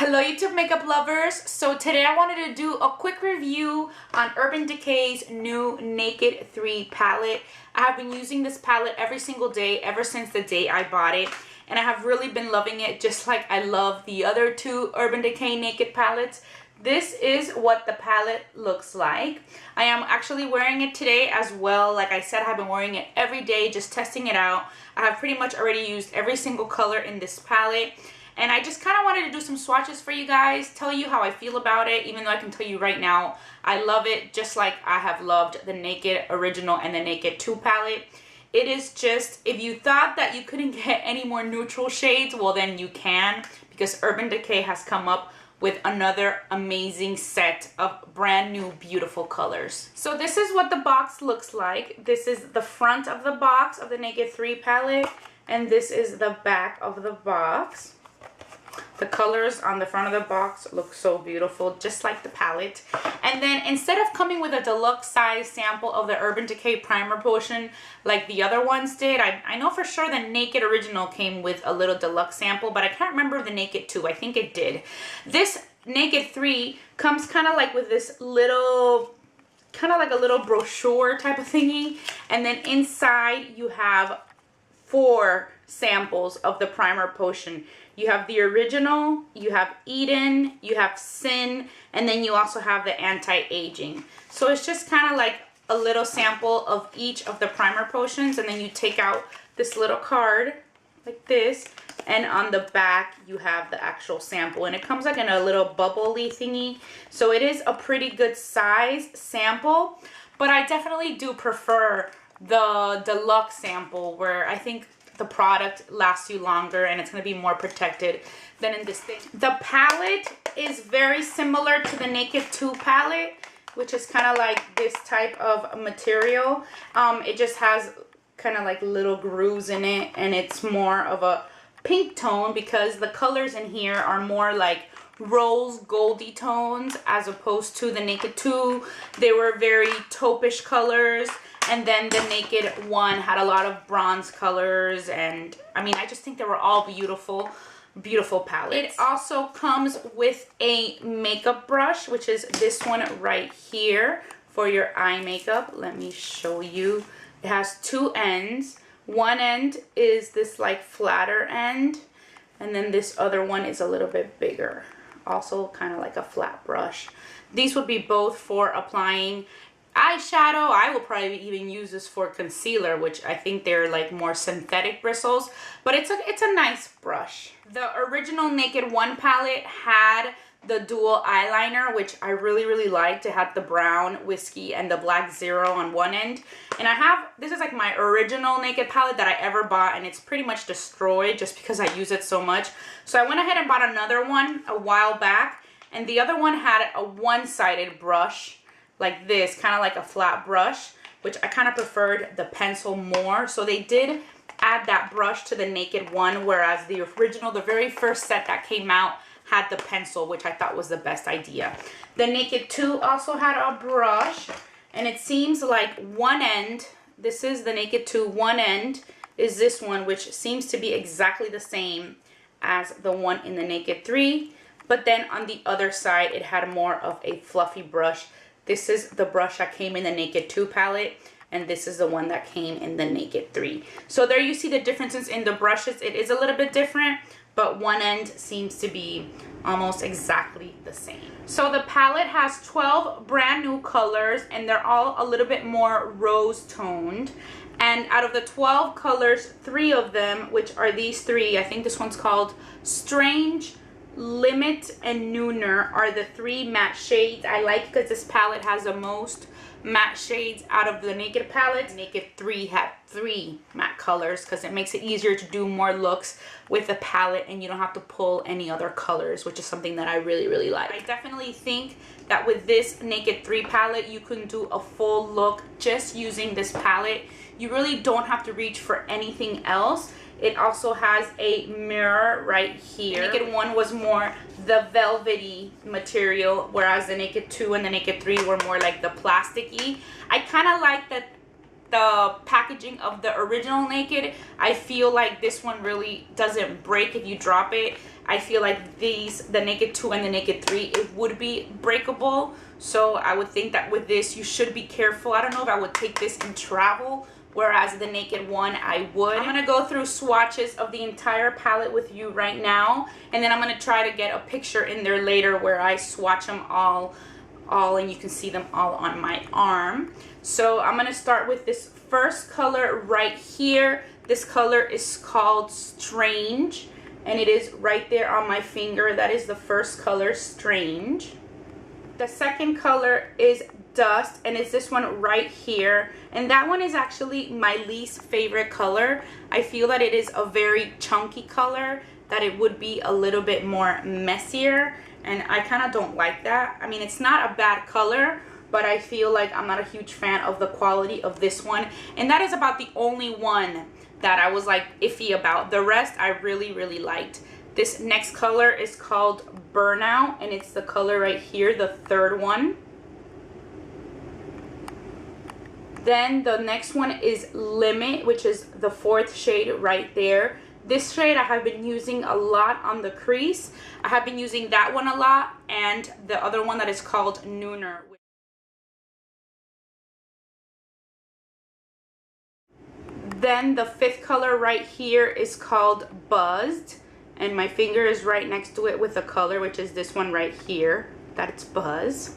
Hello YouTube makeup lovers. So today I wanted to do a quick review on Urban Decay's new Naked 3 palette. I have been using this palette every single day ever since the day I bought it, and I have really been loving it just like I love the other two Urban Decay Naked palettes. This is what the palette looks like. I am actually wearing it today as well. Like I said, I've been wearing it every day, just testing it out. I have pretty much already used every single color in this palette. And I just kind of wanted to do some swatches for you guys, tell you how I feel about it, even though I can tell you right now, I love it just like I have loved the Naked Original and the Naked 2 palette. It is just, if you thought that you couldn't get any more neutral shades, well then you can, because Urban Decay has come up with another amazing set of brand new beautiful colors. So this is what the box looks like. This is the front of the box of the Naked 3 palette, and this is the back of the box. The colors on the front of the box look so beautiful, just like the palette. And then instead of coming with a deluxe size sample of the Urban Decay primer potion like the other ones did, I know for sure the Naked Original came with a little deluxe sample, but I can't remember the Naked 2. I think it did. This Naked 3 comes kind of like with this little, kind of like a little brochure type of thingy. And then inside you have 4 samples of the primer potion. You have the original, you have Eden, you have Sin, and then you also have the anti-aging. So it's just kind of like a little sample of each of the primer potions, and then you take out this little card like this, and on the back you have the actual sample, and it comes like in a little bubbly thingy. So it is a pretty good size sample, but I definitely do prefer the deluxe sample, where I think the product lasts you longer and it's going to be more protected than in this thing. The palette is very similar to the Naked 2 palette, which is kind of like this type of material. It just has kind of like little grooves in it, and it's more of a pink tone because the colors in here are more like rose goldy tones, as opposed to the Naked 2. They were very taupe-ish colors. And then the Naked 1 had a lot of bronze colors, and I mean, I just think they were all beautiful, beautiful palettes. It also comes with a makeup brush, which is this one right here for your eye makeup. Let me show you. It has 2 ends. One end is this like flatter end, and then this other one is a little bit bigger. Also kind of like a flat brush. These would be both for applying eyeshadow. I will probably even use this for concealer, which I think they're like more synthetic bristles, but it's a nice brush. The original Naked 1 palette had the dual eyeliner, which I really liked. It had the brown whiskey and the black zero on one end, and this is like my original Naked palette that I ever bought, and it's pretty much destroyed just because I use it so much. So I went ahead and bought another one a while back, and the other one had a one-sided brush like this, kind of like a flat brush, which I kind of preferred the pencil more. So they did add that brush to the Naked 1, whereas the original, the very first set that came out, had the pencil, which I thought was the best idea. The Naked 2 also had a brush, and it seems like one end, this is the Naked 2, one end is this one, which seems to be exactly the same as the one in the Naked 3, but then on the other side it had more of a fluffy brush. This is the brush that came in the Naked 2 palette, and this is the one that came in the Naked 3. So there you see the differences in the brushes. It is a little bit different, but one end seems to be almost exactly the same. So the palette has 12 brand new colors, and they're all a little bit more rose toned. And out of the 12 colors, 3 of them, which are these 3, I think this one's called Strange, Limit, and Nooner, are the 3 matte shades I like, because this palette has the most matte shades out of the Naked palette. Naked 3 had 3 matte colors because it makes it easier to do more looks with the palette, and you don't have to pull any other colors, which is something that I really like. I definitely think that with this Naked 3 palette, you can do a full look just using this palette. You really don't have to reach for anything else. It also has a mirror right here. The Naked 1 was more the velvety material, whereas the Naked 2 and the Naked 3 were more like the plasticky. I kind of like that the packaging of the original Naked. I feel like this one really doesn't break if you drop it. I feel like these, the Naked 2 and the Naked 3, it would be breakable. So I would think that with this, you should be careful. I don't know if I would take this in travel, whereas the Naked 1, I would. I'm going to go through swatches of the entire palette with you right now, and then I'm going to try to get a picture in there later where I swatch them all and you can see them all on my arm. So I'm going to start with this first color right here. This color is called Strange, and it is right there on my finger. That is the first color, Strange. The second color is Dust, and it's this one right here, and that one is actually my least favorite color. I feel that it is a very chunky color, that it would be a little bit more messier, and I kind of don't like that. I mean, it's not a bad color, but I feel like I'm not a huge fan of the quality of this one, and that is about the only one that I was like iffy about. The rest I really liked. This next color is called Burnout, and it's the color right here, the third one. Then the next one is Limit, which is the fourth shade right there. This shade I have been using a lot on the crease. I have been using that one a lot, and the other one that is called Nooner. Then the fifth color right here is called Buzzed, and my finger is right next to it with a color, which is this one right here, that it's Buzz.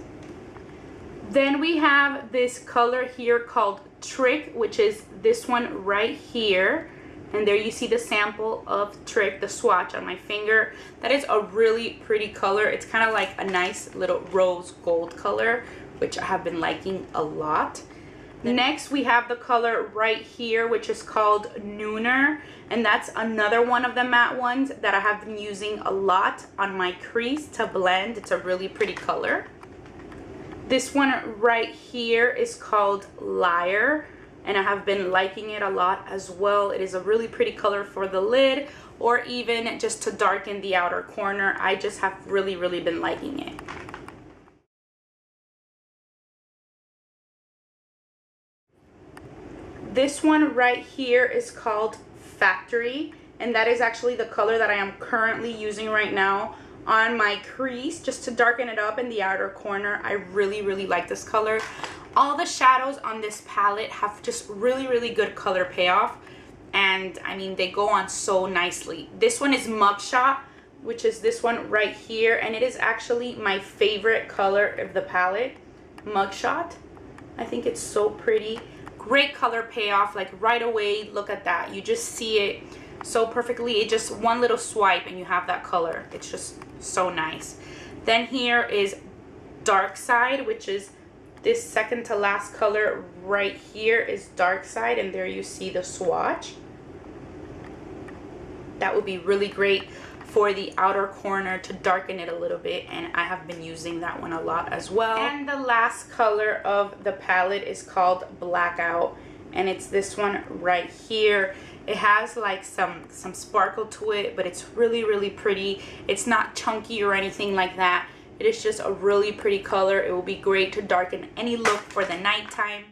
Then we have this color here called Trick, which is this one right here. And there you see the sample of Trick, the swatch on my finger. That is a really pretty color. It's kind of like a nice little rose gold color, which I have been liking a lot. Next, we have the color right here, which is called Nooner. And that's another one of the matte ones that I have been using a lot on my crease to blend. It's a really pretty color. This one right here is called Liar, and I have been liking it a lot as well. It is a really pretty color for the lid, or even just to darken the outer corner. I just have really been liking it. This one right here is called Factory, and that is actually the color that I am currently using right now on my crease, just to darken it up in the outer corner. I really like this color. All the shadows on this palette have just really good color payoff, and I mean, they go on so nicely. This one is Mugshot, which is this one right here, and it is actually my favorite color of the palette, Mugshot. I think it's so pretty. Great color payoff, like right away. Look at that, you just see it so perfectly. It just one little swipe and you have that color. It's just so nice. Then here is Dark Side, which is this second to last color right here is Dark Side, and there you see the swatch. That would be really great for the outer corner to darken it a little bit, and I have been using that one a lot as well. And the last color of the palette is called Blackout, and it's this one right here. It has like some sparkle to it, but it's really pretty. It's not chunky or anything like that. It is just a really pretty color. It will be great to darken any look for the nighttime.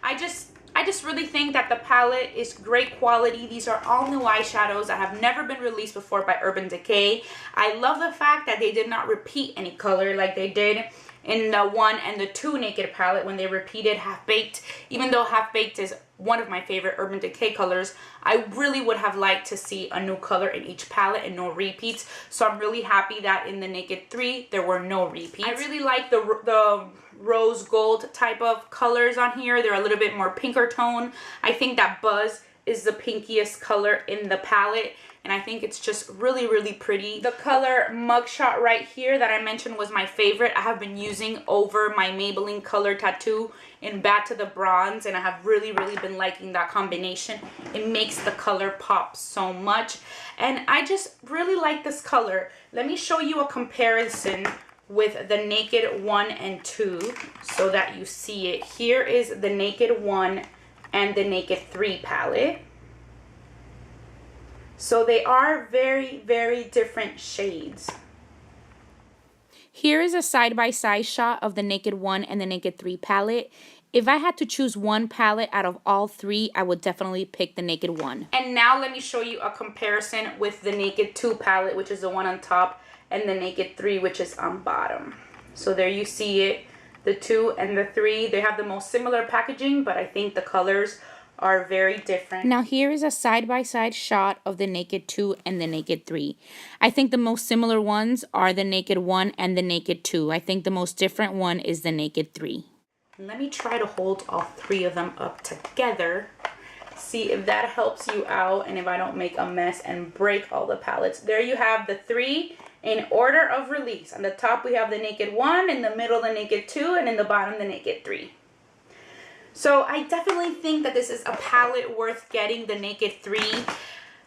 I just really think that the palette is great quality. These are all new eyeshadows that have never been released before by Urban Decay. I love the fact that they did not repeat any color like they did in the 1 and the 2 Naked palette when they repeated Half Baked. Even though Half Baked is one of my favorite Urban Decay colors, I really would have liked to see a new color in each palette and no repeats. So I'm really happy that in the Naked 3 there were no repeats. I really like the rose gold type of colors on here. They're a little bit more pinker tone. I think that Buzz is the pinkiest color in the palette, and I think it's just really pretty. The color Mugshot right here that I mentioned was my favorite. I have been using over my Maybelline Color Tattoo in Back to the Bronze, and I have really been liking that combination. It makes the color pop so much, and I just really like this color. Let me show you a comparison with the Naked 1 and 2 so that you see it. Here is the Naked 1 and the Naked 3 palette. So they are very different shades. Here is a side-by-side shot of the Naked 1 and the Naked 3 palette. If I had to choose one palette out of all three, I would definitely pick the Naked 1. And now let me show you a comparison with the Naked 2 palette, which is the one on top, and the Naked 3, which is on bottom. So there you see it. The 2 and the 3, they have the most similar packaging, but I think the colors are very different. Now here is a side-by-side shot of the Naked 2 and the Naked 3. I think the most similar ones are the Naked 1 and the Naked 2. I think the most different one is the Naked 3. Let me try to hold all three of them up together. See if that helps you out and if I don't make a mess and break all the palettes. There you have the three in order of release. On the top we have the Naked 1, in the middle the Naked 2, and in the bottom the Naked 3. So I definitely think that this is a palette worth getting, the Naked 3.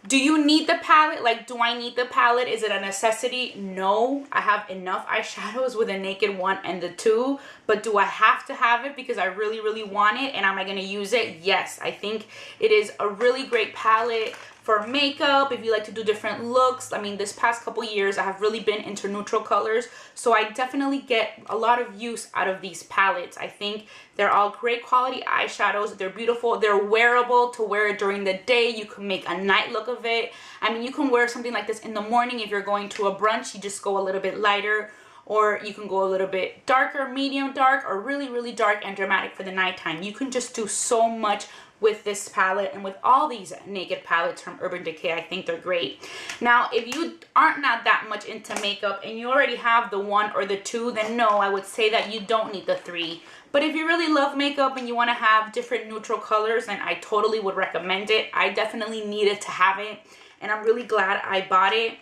Do you need the palette? Like, do I need the palette? Is it a necessity? No. I have enough eyeshadows with the Naked 1 and the 2. But do I have to have it because I really, really want it? And am I going to use it? Yes. I think it is a really great palette for makeup, if you like to do different looks. I mean, this past couple years, I have really been into neutral colors. So I definitely get a lot of use out of these palettes. I think they're all great quality eyeshadows. They're beautiful. They're wearable to wear it during the day. You can make a night look of it. I mean, you can wear something like this in the morning. If you're going to a brunch, you just go a little bit lighter. Or you can go a little bit darker, medium dark, or really, really dark and dramatic for the nighttime. You can just do so much with this palette and with all these Naked palettes from Urban Decay. I think they're great. Now, if you aren't not that much into makeup and you already have the 1 or the 2, then no, I would say that you don't need the 3. But if you really love makeup and you want to have different neutral colors, then I totally would recommend it. I definitely needed to have it, and I'm really glad I bought it.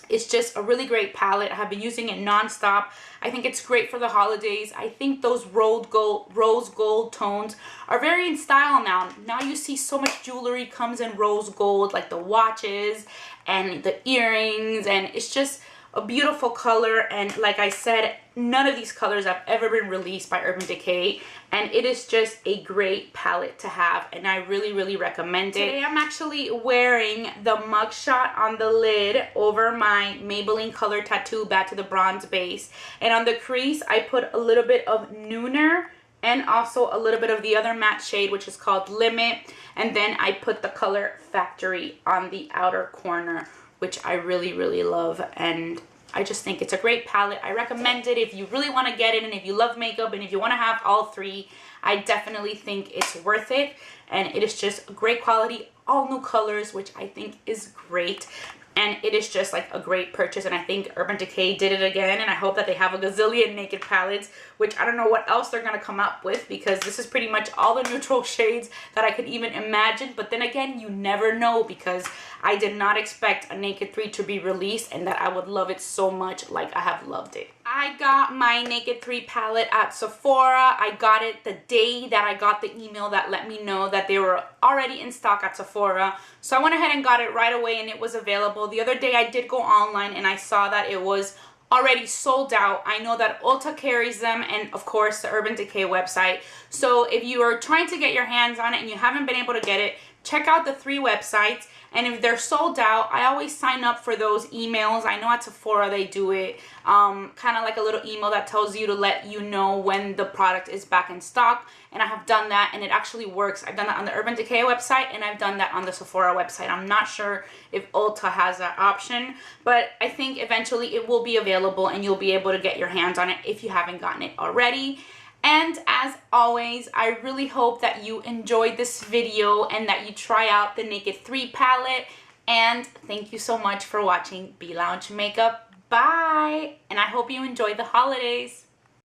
It's just a really great palette. I have been using it nonstop. I think it's great for the holidays. I think those rose gold tones are very in style now. Now you see so much jewelry comes in rose gold, like the watches and the earrings, and it's just a beautiful color. And like I said, none of these colors have ever been released by Urban Decay, and it is just a great palette to have, and I really, really recommend it. Today I'm actually wearing the mugshot on the lid over my Maybelline Color Tattoo Back to the Bronze base, and on the crease I put a little bit of Nooner and also a little bit of the other matte shade, which is called Limit, and then I put the color Factory on the outer corner, which I really, really love, and I just think it's a great palette. I recommend it if you really want to get it, and if you love makeup, and if you want to have all three, I definitely think it's worth it. And it is just great quality, all new colors, which I think is great. And it is just like a great purchase, and I think Urban Decay did it again, and I hope that they have a gazillion Naked palettes, which I don't know what else they're going to come up with, because this is pretty much all the neutral shades that I could even imagine. But then again, you never know, because I did not expect a Naked 3 to be released and that I would love it so much like I have loved it. I got my Naked 3 palette at Sephora. I got it the day that I got the email that let me know that they were already in stock at Sephora. So I went ahead and got it right away, and it was available. The other day I did go online and I saw that it was already sold out. I know that Ulta carries them, and of course the Urban Decay website. So if you are trying to get your hands on it and you haven't been able to get it, check out the 3 websites. And if they're sold out, I always sign up for those emails. I know at Sephora they do it, kind of like a little email that tells you to let you know when the product is back in stock. And I have done that, and it actually works. I've done that on the Urban Decay website, and I've done that on the Sephora website. I'm not sure if Ulta has that option, but I think eventually it will be available, and you'll be able to get your hands on it if you haven't gotten it already. And as always, I really hope that you enjoyed this video and that you try out the Naked 3 palette. And thank you so much for watching Be Lounge Makeup. Bye! And I hope you enjoy the holidays.